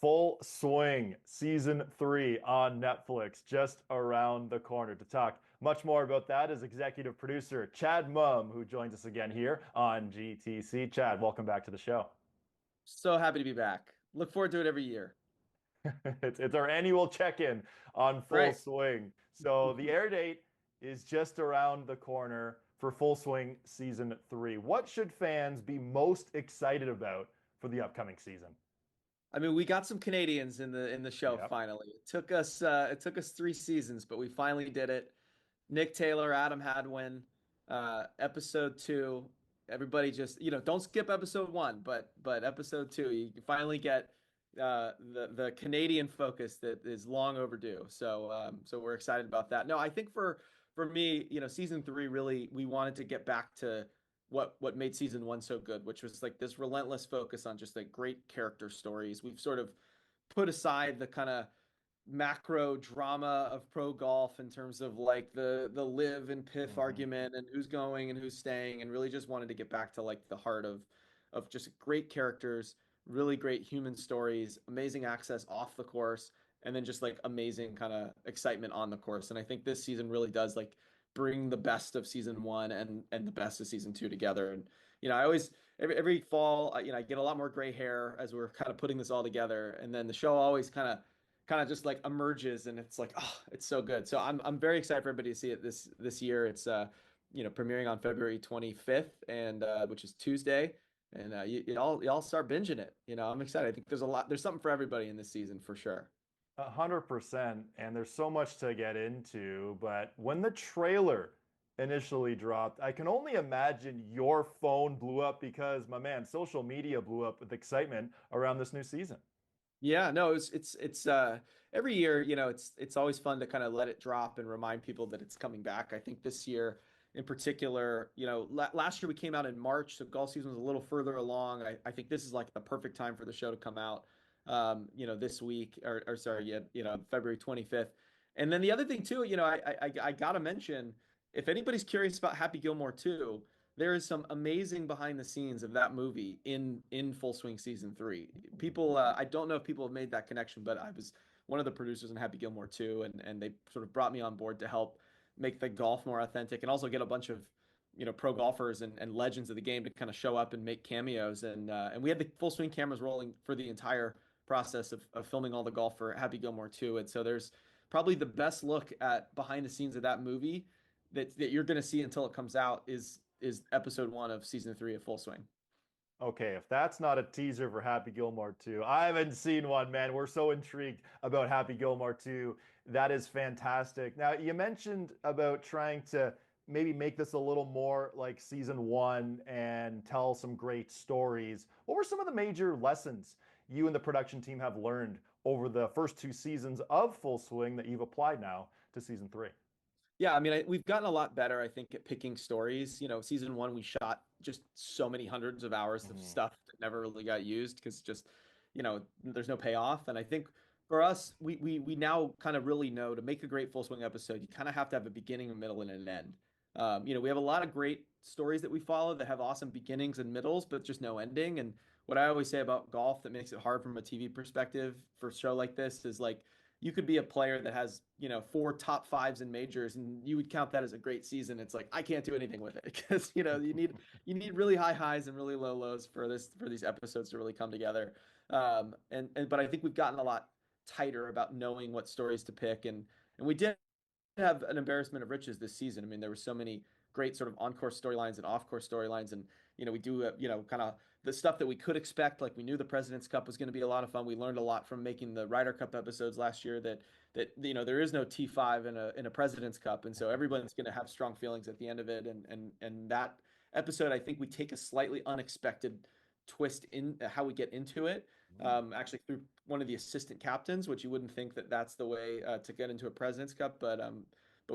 Full Swing Season 3 on Netflix, just around the corner. To talk much more about that is executive producer Chad Mumm, who joins us again here on GTC. Chad, welcome back to the show. So happy to be back. Look forward to it every year. It's our annual check-in on Full Right. Swing. So the air date is just around the corner for Full Swing Season 3. What should fans be most excited about for the upcoming season? I mean, we got some Canadians in the show Yep. finally. It took us 3 seasons, but we finally did it. Nick Taylor, Adam Hadwin, episode 2. Everybody just, don't skip episode 1, but episode 2, you finally get the Canadian focus that is long overdue. So we're excited about that. No, I think for me, season 3 really we wanted to get back to what made season 1 so good, which was like this relentless focus on just like great character stories. We've sort of put aside the kind of macro drama of pro golf in terms of like the live and piff Mhm. argument and who's going and who's staying, and really just wanted to get back to like the heart of just great characters, really great human stories, amazing access off the course, and then just like amazing kind of excitement on the course. And I think this season really does like bring the best of season 1 and the best of season 2 together. And I always every fall, I get a lot more gray hair as we're kind of putting this all together, and then the show always kind of just like emerges, and it's like, oh, it's so good. So I'm very excited for everybody to see it this year. It's premiering on February 25th, and which is Tuesday, and y'all start binging it. I'm excited. I think there's something for everybody in this season for sure. 100%. And there's so much to get into. But when the trailer initially dropped, I can only imagine your phone blew up because, my man, social media blew up with excitement around this new season. Yeah, no, it's every year, it's always fun to kind of let it drop and remind people that it's coming back. I think this year in particular, last year we came out in March, so golf season was a little further along. I think this is like the perfect time for the show to come out, this week or sorry, yeah, February 25th. And then the other thing too, I gotta mention, if anybody's curious about Happy Gilmore 2, there is some amazing behind the scenes of that movie in Full Swing season 3. People, I don't know if people have made that connection, but I was one of the producers in Happy Gilmore 2, and they sort of brought me on board to help make the golf more authentic and also get a bunch of pro golfers and legends of the game to kind of show up and make cameos. And we had the Full Swing cameras rolling for the entire process of filming all the golf for Happy Gilmore 2. And so there's probably the best look at behind the scenes of that movie that you're going to see until it comes out is episode 1 of season 3 of Full Swing. Okay, if that's not a teaser for Happy Gilmore 2, I haven't seen one, man. We're so intrigued about Happy Gilmore 2. That is fantastic. Now, you mentioned about trying to maybe make this a little more like season 1 and tell some great stories. What were some of the major lessons you and the production team have learned over the first 2 seasons of Full Swing that you've applied now to season 3? Yeah, I mean, we've gotten a lot better, I think, at picking stories. Season 1, we shot just so many hundreds of hours of Mhm. stuff that never really got used because just, there's no payoff. And I think for us, we now kind of really know to make a great Full Swing episode, you kind of have to have a beginning, a middle, and an end. We have a lot of great stories that we follow that have awesome beginnings and middles, but just no ending. And what I always say about golf that makes it hard from a TV perspective for a show like this is like, you could be a player that has, 4 top 5s in majors, and you would count that as a great season. It's like I can't do anything with it because you need really high highs and really low lows for these episodes to really come together. And but I think we've gotten a lot tighter about knowing what stories to pick, and we did have an embarrassment of riches this season. I mean, there were so many great sort of on-course storylines and off-course storylines, and we do kind of the stuff that we could expect. Like we knew the President's Cup was going to be a lot of fun. We learned a lot from making the Ryder Cup episodes last year that there is no T5 in a President's Cup, and so everyone's going to have strong feelings at the end of it. And that episode, I think we take a slightly unexpected twist in how we get into it. Actually through one of the assistant captains, which you wouldn't think that that's the way to get into a President's Cup, but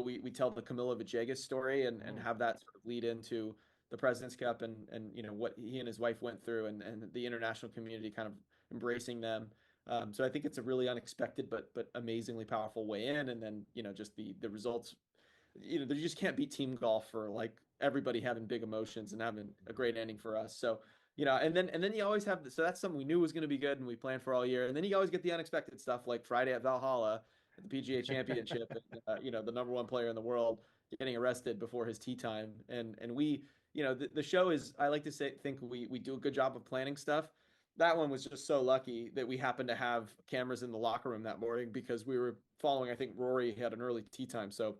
we tell the Camilo Villegas story and Mm. have that sort of lead into the President's Cup and what he and his wife went through and the international community kind of embracing them. So I think it's a really unexpected but amazingly powerful way in, and then just the results. They just can't beat team golf for like everybody having big emotions and having a great ending for us. So And then you always have so that's something we knew was going to be good and we planned for all year. And then you always get the unexpected stuff like Friday at Valhalla at the PGA Championship, and, the number one player in the world getting arrested before his tee time. And we, the show is, I like to think we do a good job of planning stuff. That one was just so lucky that we happened to have cameras in the locker room that morning because we were following, I think Rory had an early tee time. So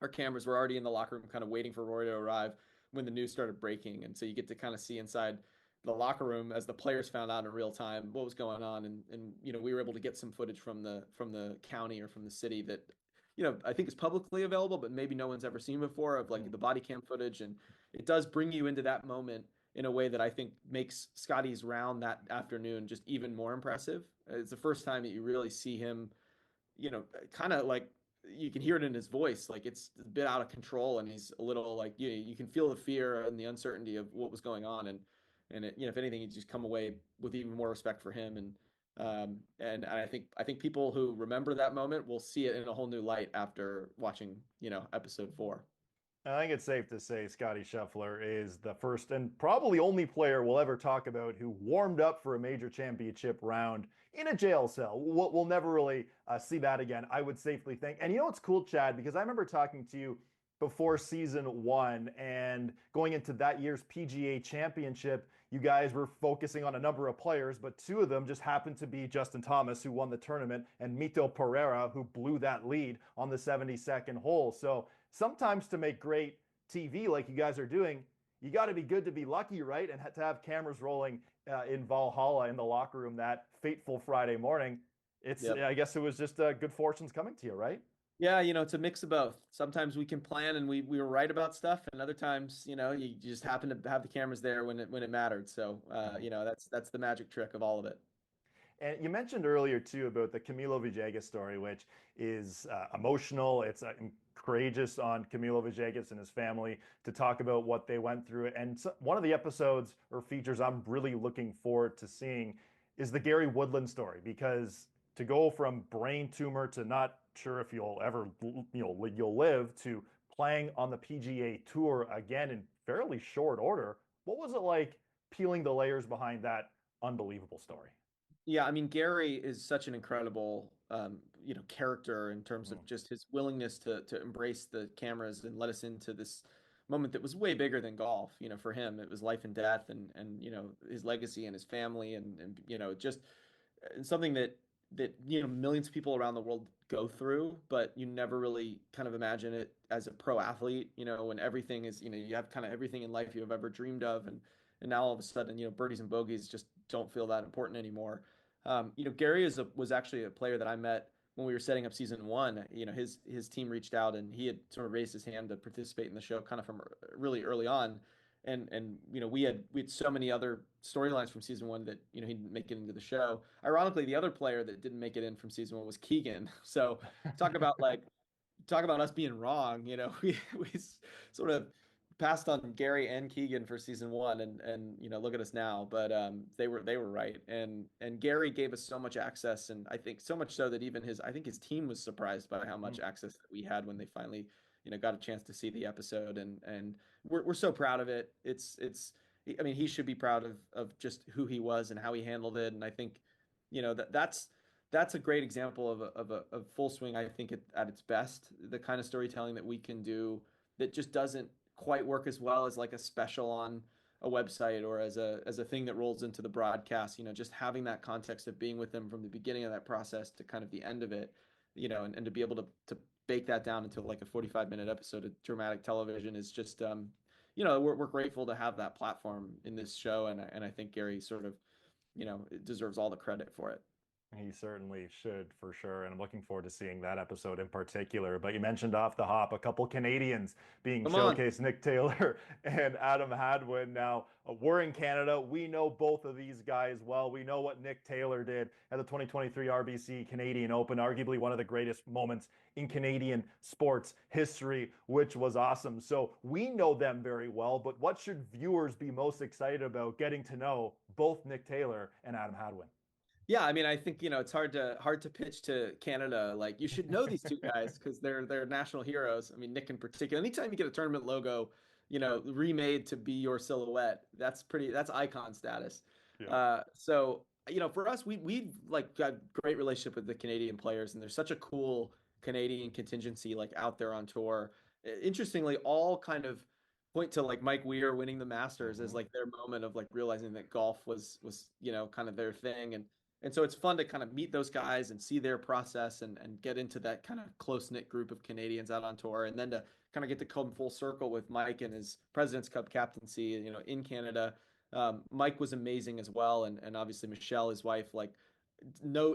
our cameras were already in the locker room, kind of waiting for Rory to arrive when the news started breaking. And so you get to kind of see inside the locker room as the players found out in real time what was going on. And we were able to get some footage from the county or from the city that, I think is publicly available, but maybe no one's ever seen before, of like the body cam footage. And it does bring you into that moment in a way that I think makes Scottie's round that afternoon just even more impressive. It's the first time that you really see him, kind of like, you can hear it in his voice, like it's a bit out of control, and he's a little like, you can feel the fear and the uncertainty of what was going on. And if anything, you just come away with even more respect for him. And I think people who remember that moment will see it in a whole new light after watching, episode 4. I think it's safe to say Scottie Scheffler is the first and probably only player we'll ever talk about who warmed up for a major championship round in a jail cell. We'll never really see that again, I would safely think. And you know what's cool, Chad? Because I remember talking to you before season 1 and going into that year's PGA championship, you guys were focusing on a number of players, but 2 of them just happened to be Justin Thomas, who won the tournament, and Mito Pereira, who blew that lead on the 72nd hole. So sometimes to make great TV like you guys are doing, you got to be good to be lucky, right? And to have cameras rolling in Valhalla in the locker room that fateful Friday morning, Yep. I guess it was just good fortunes coming to you, right? Yeah, it's a mix of both. Sometimes we can plan and we were right about stuff, and other times, you just happen to have the cameras there when it mattered. So, that's the magic trick of all of it. And you mentioned earlier too about the Camilo Villegas story, which is emotional. It's courageous on Camilo Villegas and his family to talk about what they went through. And so, one of the episodes or features I'm really looking forward to seeing is the Gary Woodland story, because to go from brain tumor to not sure if you'll ever you'll live to playing on the PGA Tour again in fairly short order. What was it like peeling the layers behind that unbelievable story? Yeah, I mean, Gary is such an incredible, character in terms Mm. of just his willingness to embrace the cameras and let us into this moment that was way bigger than golf. For him, it was life and death, and his legacy and his family, and just something that millions of people around the world go through, but you never really kind of imagine it as a pro athlete. When everything is, you have kind of everything in life you have ever dreamed of, and now all of a sudden, birdies and bogeys just don't feel that important anymore. Gary was actually a player that I met when we were setting up season 1. His team reached out and he had sort of raised his hand to participate in the show kind of from really early on. And we had so many other storylines from season 1 that he didn't make it into the show. Ironically, the other player that didn't make it in from season 1 was Keegan. So talk about like talk about us being wrong. We sort of passed on Gary and Keegan for season 1, and look at us now. But they were right, and Gary gave us so much access, and I think so much so that even his team was surprised by how much access that we had when they finally got a chance to see the episode, and we're so proud of it. It's I mean, he should be proud of just who he was and how he handled it, and I think that's a great example of full swing. I think at its best, the kind of storytelling that we can do that just doesn't quite work as well as like a special on a website or as a thing that rolls into the broadcast. Just having that context of being with them from the beginning of that process to kind of the end of it, and to be able to bake that down into like a 45-minute episode of dramatic television is just we're grateful to have that platform in this show, and I think Gary sort of deserves all the credit for it. He certainly should, for sure. And I'm looking forward to seeing that episode in particular. But you mentioned off the hop a couple Canadians being Come on. showcased, Nick Taylor and Adam Hadwin. Now, we're in Canada. We know both of these guys well. We know what Nick Taylor did at the 2023 RBC Canadian Open, arguably one of the greatest moments in Canadian sports history, which was awesome. So we know them very well. But what should viewers be most excited about getting to know both Nick Taylor and Adam Hadwin? Yeah, I mean, I think it's hard to pitch to Canada like you should know these two guys because they're national heroes. I mean, Nick in particular. Anytime you get a tournament logo remade to be your silhouette. That's icon status. Yeah. So for us, we've like got great relationship with the Canadian players, and there's such a cool Canadian contingency like out there on tour. Interestingly, all kind of point to like Mike Weir winning the Masters as Mhm. like their moment of like realizing that golf was kind of their thing, and so it's fun to kind of meet those guys and see their process and get into that kind of close knit group of Canadians out on tour, and then to kind of get to come full circle with Mike and his President's Cup captaincy, in Canada. Mike was amazing as well, and obviously Michelle, his wife, like no,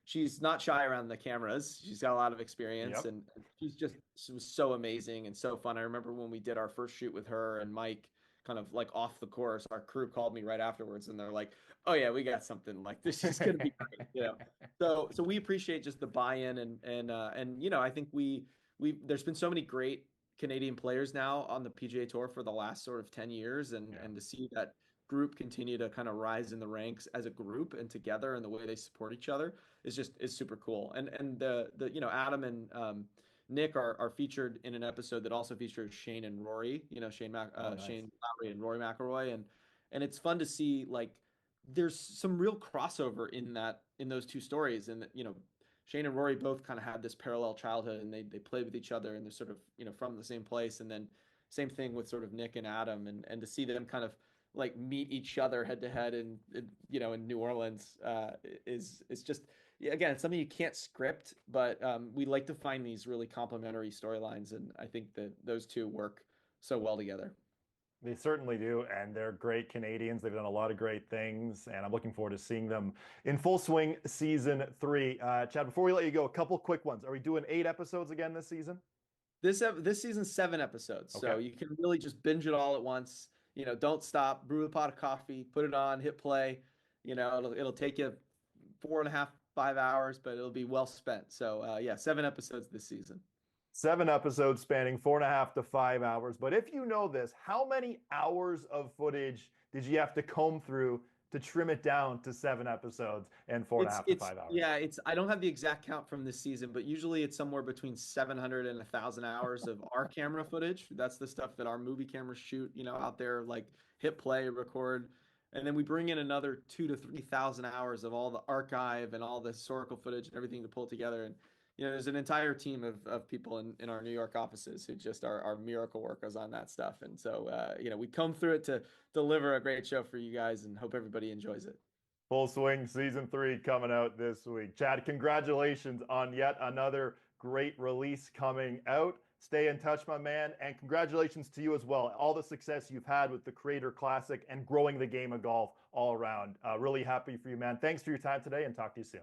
she's not shy around the cameras. She's got a lot of experience, Yep. and she was so amazing and so fun. I remember when we did our first shoot with her and Mike, kind of like off the course. Our crew called me right afterwards, and they're like, "Oh yeah, we got something. Like this is gonna be great." So we appreciate just the buy-in, and I think we there's been so many great Canadian players now on the PGA Tour for the last sort of 10 years, and Yeah. and to see that group continue to kind of rise in the ranks as a group and together, and the way they support each other is super cool. And the Adam and Nick are featured in an episode that also features Shane and Rory, Oh, nice. Shane Lowry and Rory McIlroy, and it's fun to see like there's some real crossover in those two stories, and Shane and Rory both kind of had this parallel childhood, and they played with each other, and they're sort of from the same place, and then same thing with sort of Nick and Adam, and to see them kind of like meet each other head to head in New Orleans is just, yeah, again, it's something you can't script, but we like to find these really complementary storylines, and I think that those two work so well together. They certainly do, and they're great Canadians. They've done a lot of great things, and I'm looking forward to seeing them in full swing season three. Chad, before we let you go, a couple quick ones. Are we doing 8 episodes again this season? This season's 7 episodes, Okay. so you can really just binge it all at once. Don't stop. Brew a pot of coffee, put it on, hit play. It'll take you 4.5, 5 hours, but it'll be well spent. So yeah, 7 episodes this season. 7 episodes spanning 4.5 to 5 hours. But if you know this, how many hours of footage did you have to comb through to trim it down to 7 episodes and four and a It's half to it's 5 hours? yeah, it's I don't have the exact count from this season, but usually it's somewhere between 700 and 1,000 hours of our camera footage. That's the stuff that our movie cameras shoot, out there, like hit play, record, and then we bring in another 2 to 3,000 hours of all the archive and all the historical footage and everything to pull together. And there's an entire team of people in our New York offices who just are miracle workers on that stuff. And so we come through it to deliver a great show for you guys, and hope everybody enjoys it. Full Swing season three coming out this week. Chad, congratulations on yet another great release coming out. Stay in touch, my man, and congratulations to you as well. All the success you've had with the Creator Classic and growing the game of golf all around. Really happy for you, man. Thanks for your time today, and talk to you soon.